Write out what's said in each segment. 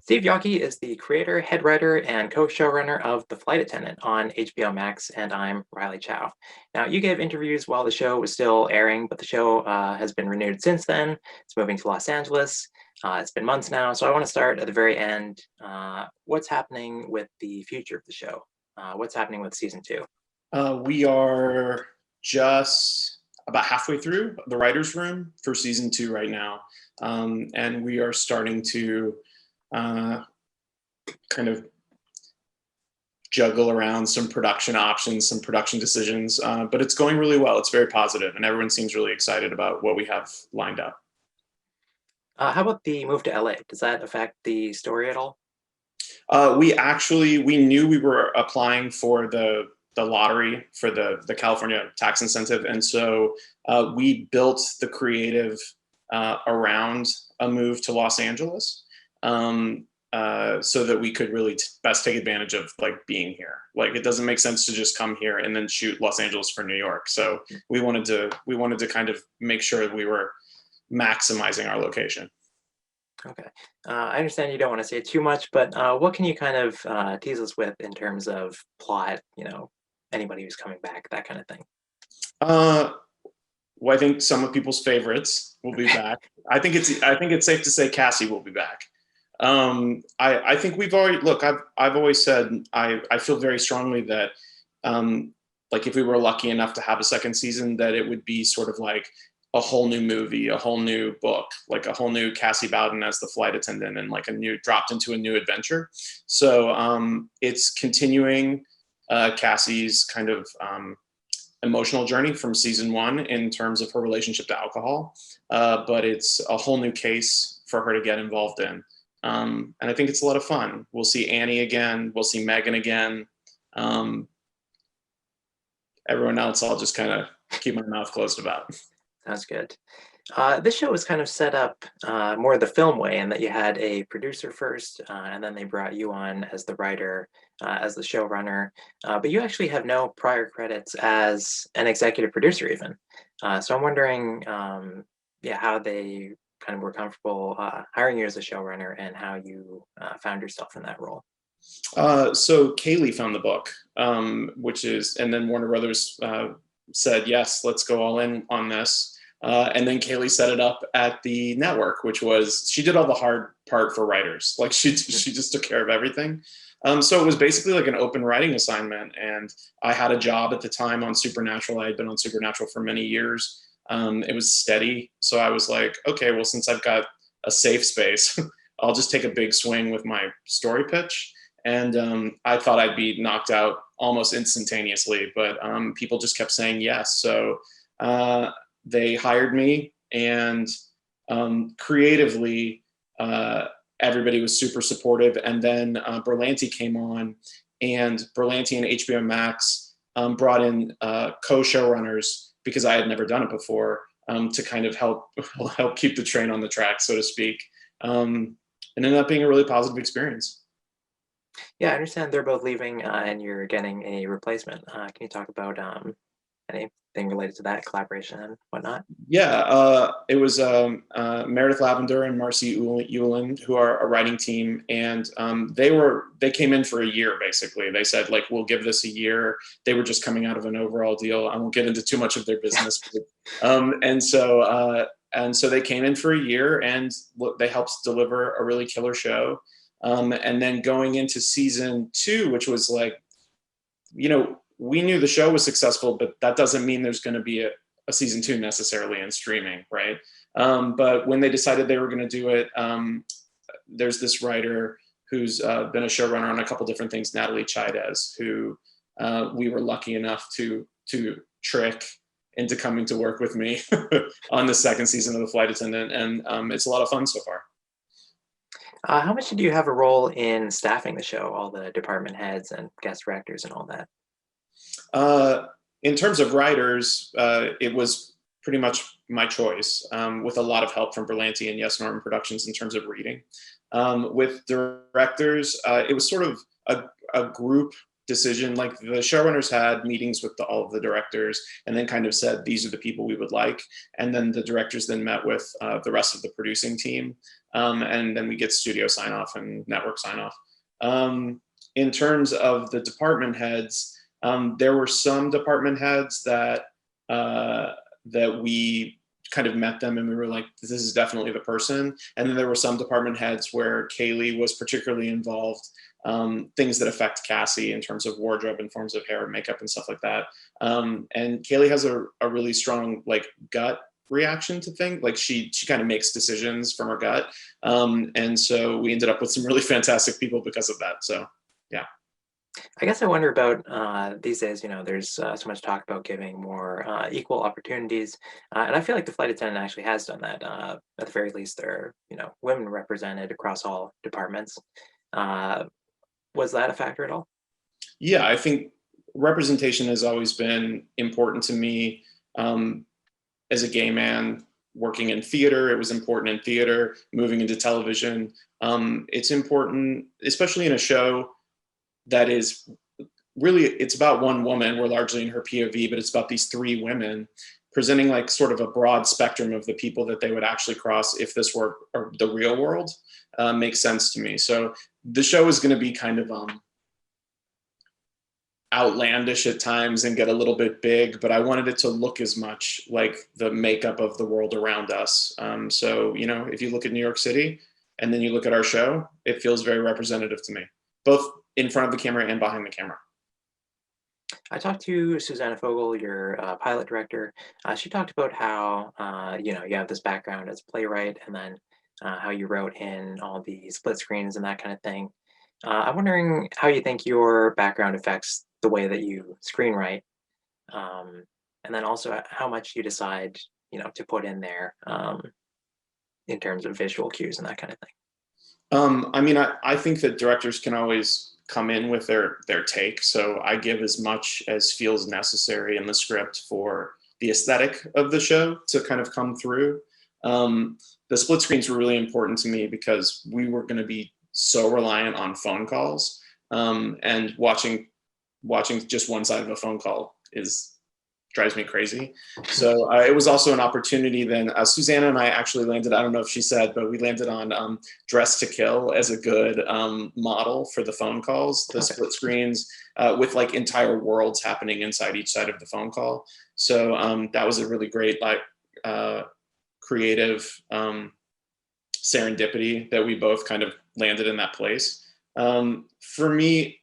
Steve Yockey is the creator, head writer, and co-showrunner of The Flight Attendant on HBO Max, and I'm Riley Chow. Now, you gave interviews while the show was still airing, but the show has been renewed since then. It's moving to Los Angeles. It's been months now, so I want to start at the very end. What's happening with the future of the show? What's happening with season two? We are just about halfway through the writer's room for season 2 right now. And we are starting to kind of juggle around some production options, some production decisions, but it's going really well. It's very positive, and everyone seems really excited about what we have lined up. How about the move to LA? Does that affect the story at all? We knew we were applying for the lottery for the California tax incentive, and so we built the creative around a move to Los Angeles, so that we could really best take advantage of like being here. Like it doesn't make sense to just come here and then shoot Los Angeles for New York. So we wanted to kind of make sure we were maximizing our location. Okay. I understand you don't want to say too much, but what can you kind of tease us with in terms of plot, anybody who's coming back, that kind of thing? Well, I think some of people's favorites will be back. I think it's safe to say Cassie will be back. I think we've already I've always said I feel very strongly that like if we were lucky enough to have a second season, that it would be sort of like a whole new movie, a whole new book, like a whole new Cassie Bowden as the flight attendant, and like dropped into a new adventure. So it's continuing Cassie's kind of emotional journey from season 1 in terms of her relationship to alcohol, but it's a whole new case for her to get involved in. And I think it's a lot of fun. We'll see Annie again. We'll see Megan again. Everyone else, I'll just kind of keep my mouth closed about. Sounds good. This show was kind of set up more the film way, in that you had a producer first, and then they brought you on as the writer, as the showrunner. But you actually have no prior credits as an executive producer, even. So I'm wondering, how they kind of were comfortable hiring you as a showrunner, and how you found yourself in that role. So Kaley found the book, and then Warner Brothers said, yes, let's go all in on this. And then Kaley set it up at the network, she did all the hard part for writers. Like she just took care of everything. So it was basically like an open writing assignment. And I had a job at the time on Supernatural. I had been on Supernatural for many years. It was steady. So I was like, okay, well, since I've got a safe space, I'll just take a big swing with my story pitch. And I thought I'd be knocked out almost instantaneously, but people just kept saying yes. So they hired me, and creatively, everybody was super supportive. And then Berlanti came on, and Berlanti and HBO Max brought in co-showrunners, because I had never done it before, to kind of help keep the train on the track, so to speak. And ended up being a really positive experience. Yeah, I understand they're both leaving, and you're getting a replacement. Can you talk about anything related to that collaboration and whatnot? Yeah, it was Meredith Lavender and Marcy Uland, who are a writing team, and they came in for a year, basically. They said, like, we'll give this a year. They were just coming out of an overall deal. I won't get into too much of their business. And so they came in for a year, and they helped deliver a really killer show. And then going into season 2, which was like, we knew the show was successful, but that doesn't mean there's going to be a season 2 necessarily in streaming, right? But when they decided they were going to do it, there's this writer who's been a showrunner on a couple different things, Natalie Chaidez, who we were lucky enough to trick into coming to work with me on the second season of The Flight Attendant, and it's a lot of fun so far. How much did you have a role in staffing the show, all the department heads and guest directors and all that? In terms of writers, it was pretty much my choice, with a lot of help from Berlanti and Yes Norman Productions in terms of reading. With directors, it was sort of a group decision. Like the showrunners had meetings with all of the directors and then kind of said, these are the people we would like. And then the directors then met with the rest of the producing team. And then we get studio sign off and network sign off. In terms of the department heads, there were some department heads that we kind of met them and we were like, this is definitely the person. And then there were some department heads where Kaley was particularly involved, things that affect Cassie in terms of wardrobe and forms of hair and makeup and stuff like that. And Kaley has a really strong like gut reaction to things. Like she kind of makes decisions from her gut. And so we ended up with some really fantastic people because of that. So yeah. I guess I wonder about these days, there's so much talk about giving more equal opportunities. And I feel like the flight attendant actually has done that. At the very least, there are, women represented across all departments. Was that a factor at all? Yeah, I think representation has always been important to me. As a gay man working in theater, it was important in theater, moving into television. It's important, especially in a show that is really, it's about one woman. We're largely in her POV, but it's about these three women presenting like sort of a broad spectrum of the people that they would actually cross if this were the real world. Makes sense to me. So the show is going to be kind of outlandish at times and get a little bit big, but I wanted it to look as much like the makeup of the world around us. So, if you look at New York City and then you look at our show, it feels very representative to me, both in front of the camera and behind the camera. I talked to Susanna Fogel, your pilot director. She talked about how, you have this background as a playwright and then how you wrote in all the split screens and that kind of thing. I'm wondering how you think your background affects the way that you screenwrite, and then also how much you decide, to put in there in terms of visual cues and that kind of thing. I mean, I think that directors can always come in with their take. So I give as much as feels necessary in the script for the aesthetic of the show to kind of come through. The split screens were really important to me because we were going to be so reliant on phone calls, and watching just one side of a phone call drives me crazy. So it was also an opportunity then. Susanna and I actually landed, I don't know if she said, but we landed on Dress to Kill as a good model for the phone calls, the split screens with like entire worlds happening inside each side of the phone call. So that was a really great creative serendipity that we both kind of landed in that place. For me,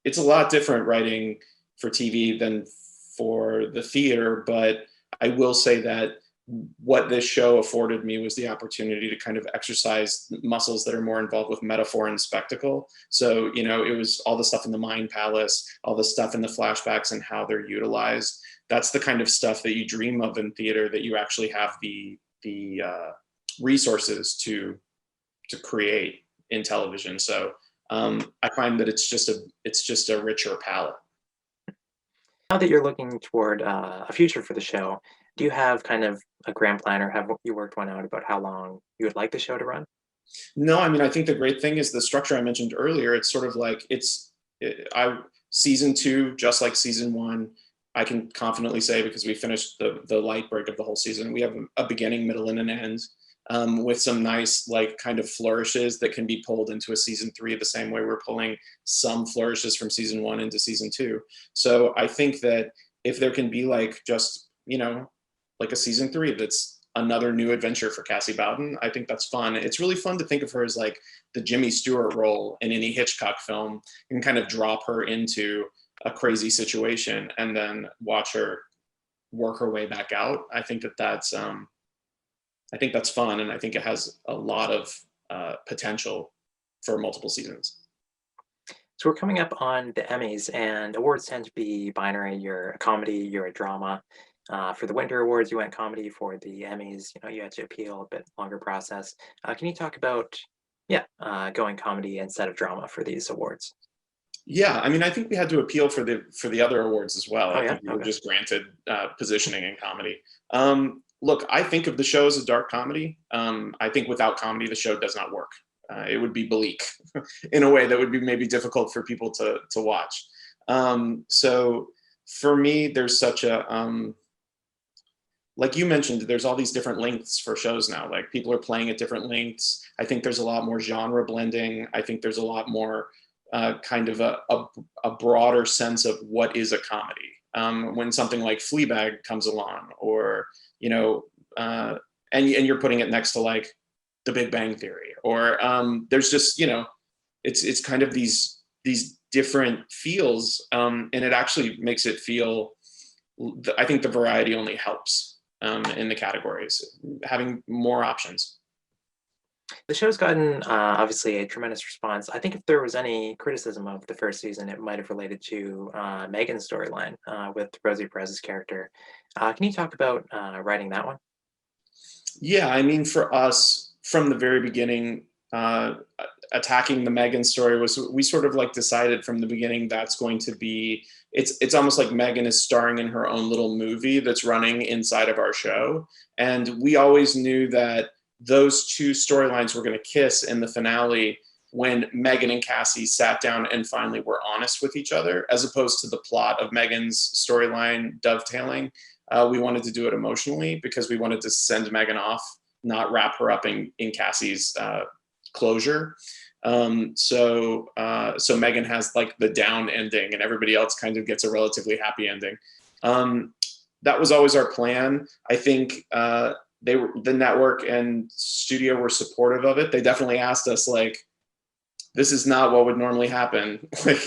it's a lot different writing for TV than for the theater, but I will say that what this show afforded me was the opportunity to kind of exercise muscles that are more involved with metaphor and spectacle. So, it was all the stuff in the Mind Palace, all the stuff in the flashbacks and how they're utilized. That's the kind of stuff that you dream of in theater, that you actually have the resources to create in television. So I find that it's just a richer palette. Now that you're looking toward a future for the show, do you have kind of a grand plan, or have you worked one out about how long you would like the show to run? No, I mean, I think the great thing is the structure I mentioned earlier. It's sort of like season 2, just like season 1. I can confidently say, because we finished the light break of the whole season, we have a beginning, middle, and an end. With some nice like kind of flourishes that can be pulled into a season 3 the same way we're pulling some flourishes from season 1 into season 2. So I think that if there can be like just, like a season 3 that's another new adventure for Cassie Bowden, I think that's fun. It's really fun to think of her as like the Jimmy Stewart role in any Hitchcock film, and kind of drop her into a crazy situation and then watch her work her way back out. I think that's fun, and I think it has a lot of potential for multiple seasons. So we're coming up on the Emmys, and awards tend to be binary. You're a comedy, you're a drama. For the Winter Awards, you went comedy. For the Emmys, you had to appeal, a bit longer process. Can you talk about, going comedy instead of drama for these awards? Yeah, I mean, I think we had to appeal for the other awards as well. Oh, I yeah? think we were Okay. just granted positioning in comedy. Look, I think of the show as a dark comedy. I think without comedy, the show does not work. It would be bleak in a way that would be maybe difficult for people to watch. So for me, there's such a, like you mentioned, there's all these different lengths for shows now. Like people are playing at different lengths. I think there's a lot more genre blending. I think there's a lot more kind of a broader sense of what is a comedy. When something like Fleabag comes along, or, you know, and you're putting it next to like The Big Bang Theory, or there's just, you know, it's kind of these different feels, and it actually makes it feel, I think the variety only helps in the categories, having more options. The show's gotten obviously a tremendous response. I think if there was any criticism of the first season, it might have related to Megan's storyline with Rosie Perez's character. Can you talk about writing that one? Yeah, I mean, for us, from the very beginning, attacking the Megan story was, we sort of like decided from the beginning that's going to be, it's almost like Megan is starring in her own little movie that's running inside of our show. And we always knew that those two storylines were going to kiss in the finale when Megan and Cassie sat down and finally were honest with each other, as opposed to the plot of Megan's storyline dovetailing. We wanted to do it emotionally because we wanted to send Megan off, not wrap her up in Cassie's closure. So Megan has like the down ending, and everybody else kind of gets a relatively happy ending. That was always our plan. I think the network and studio were supportive of it. They definitely asked us, like, this is not what would normally happen, like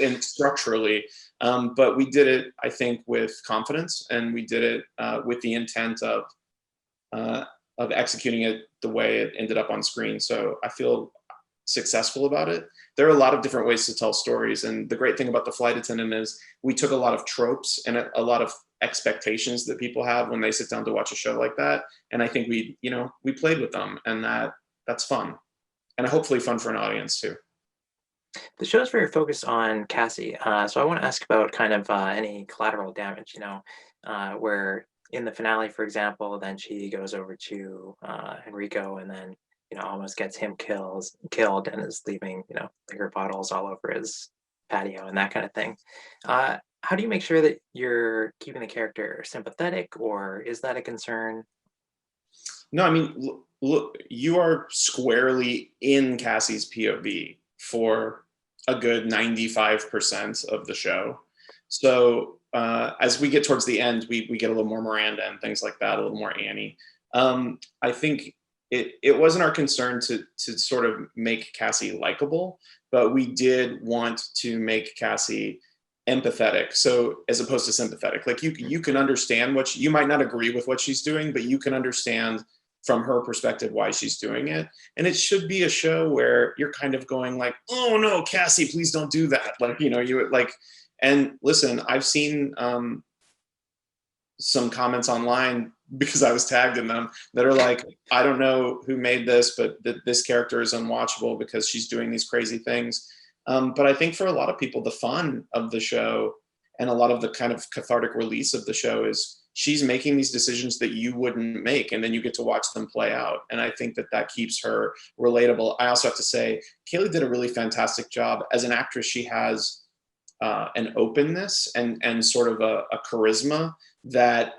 in structurally. But we did it, I think, with confidence, and we did it with the intent of executing it the way it ended up on screen. So I feel successful about it. There are a lot of different ways to tell stories, and the great thing about The Flight Attendant is we took a lot of tropes and a lot of expectations that people have when they sit down to watch a show like that, and I think we played with them, and that's fun, and hopefully fun for an audience too. The show is very focused on Cassie, so I want to ask about kind of any collateral damage, where in the finale, for example, then she goes over to Enrico, and then almost gets him killed, and is leaving liquor bottles all over his patio and that kind of thing. How do you make sure that you're keeping the character sympathetic, or is that a concern? No, I mean, look, you are squarely in Cassie's POV for a good 95% of the show. So as we get towards the end, we get a little more Miranda and things like that, a little more Annie. I think it wasn't our concern to sort of make Cassie likable, but we did want to make Cassie empathetic. So as opposed to sympathetic, like you can understand you might not agree with what she's doing, but you can understand from her perspective why she's doing it. And it should be a show where you're kind of going like, oh no, Cassie, please don't do that. Like, you like, and listen, I've seen some comments online, because I was tagged in them, that are like, I don't know who made this, but this character is unwatchable because she's doing these crazy things. But I think for a lot of people, the fun of the show and a lot of the kind of cathartic release of the show is she's making these decisions that you wouldn't make, and then you get to watch them play out. And I think that keeps her relatable. I also have to say, Kaley did a really fantastic job. As an actress, she has an openness and sort of a charisma that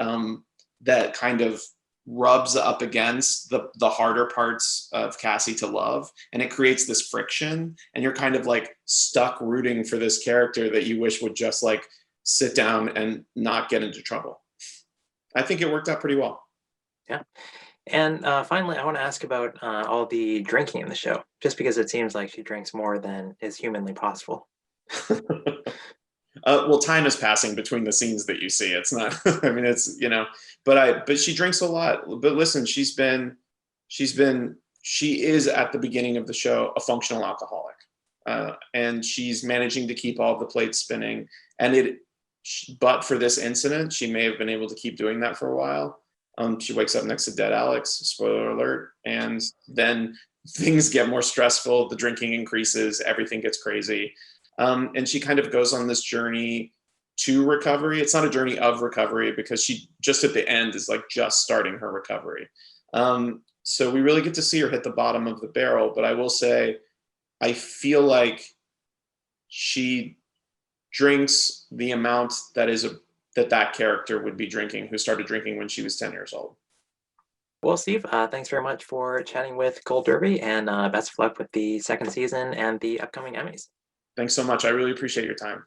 that kind of rubs up against the harder parts of Cassie to love, and it creates this friction, and you're kind of like stuck rooting for this character that you wish would just like sit down and not get into trouble. I think it worked out pretty well. Yeah. And finally, I want to ask about all the drinking in the show, just because it seems like she drinks more than is humanly possible. Well, time is passing between the scenes that you see. It's not, I mean, it's, but she drinks a lot. But listen, she is at the beginning of the show a functional alcoholic. And she's managing to keep all the plates spinning. And but for this incident, she may have been able to keep doing that for a while. She wakes up next to dead Alex, spoiler alert. And then things get more stressful. The drinking increases, everything gets crazy. And she kind of goes on this journey to recovery. It's not a journey of recovery, because she just at the end is like just starting her recovery. So we really get to see her hit the bottom of the barrel. But I will say, I feel like she drinks the amount that character would be drinking, who started drinking when she was 10 years old. Well, Steve, thanks very much for chatting with Cold Derby, and best of luck with the second season and the upcoming Emmys. Thanks so much. I really appreciate your time.